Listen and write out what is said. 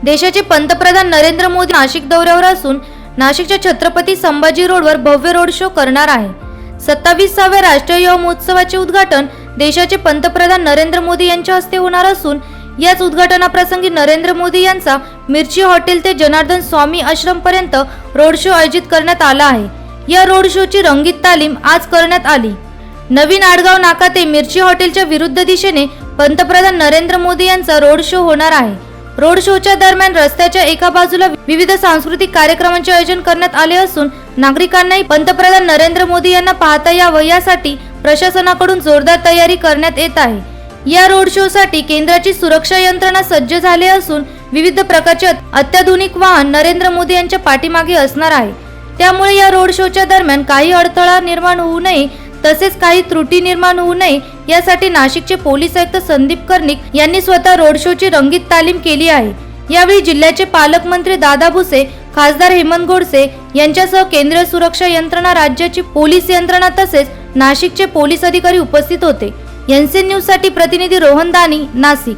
देशाचे पंतप्रधान नरेंद्र मोदी नाशिक दौऱ्यावर असून नाशिकच्या छत्रपती संभाजी रोडवर भव्य रोड शो करणार आहे। 27व्या राष्ट्रीय युवा महोत्सवाचे उद्घाटन देशाचे पंतप्रधान नरेंद्र मोदी यांच्या हस्ते होणार असून याच उद्घाटनाप्रसंगी नरेंद्र मोदी यांचा मिरची हॉटेल ते जनार्दन स्वामी आश्रम पर्यंत रोड शो आयोजित करण्यात आला आहे। या रोड शोची रंगीत तालीम आज करण्यात आली। नवीन आडगाव नाका ते मिरची हॉटेलच्या विरुद्ध दिशेने पंतप्रधान नरेंद्र मोदी यांचा रोड शो होणार आहे। रोड शोच्या दरम्यान रस्त्याच्या एका बाजूला विविध सांस्कृतिक कार्यक्रमांचे आयोजन करण्यात आले असून नागरिकांनाही पंतप्रधान नरेंद्र मोदी यांना पाहता यावं यासाठी प्रशासनाकडून जोरदार तयारी करण्यात येत आहे। या रोड शो साठी केंद्राची सुरक्षा यंत्रणा सज्ज झाली असून विविध प्रकारचे अत्याधुनिक वाहन नरेंद्र मोदी यांच्या पाठीमागे असणार आहे। त्यामुळे या रोड शोच्या दरम्यान काही अडथळा निर्माण होऊ नये तसेच काही त्रुटी निर्माण होऊ नये यासाठी नाशिकचे पोलीस आयुक्त संदीप कर्णिक यांनी स्वतः रोड शोची रंगीत तालीम केली आहे। यावेळी जिल्ह्याचे पालकमंत्री दादा भुसे, खासदार हेमंत गोडसे यांच्यासह केंद्रीय सुरक्षा यंत्रणा, राज्याची पोलीस यंत्रणा तसेच नाशिकचे पोलीस अधिकारी उपस्थित होते। एनसीएन न्यूज साठी प्रतिनिधी रोहन दानी, नाशिक।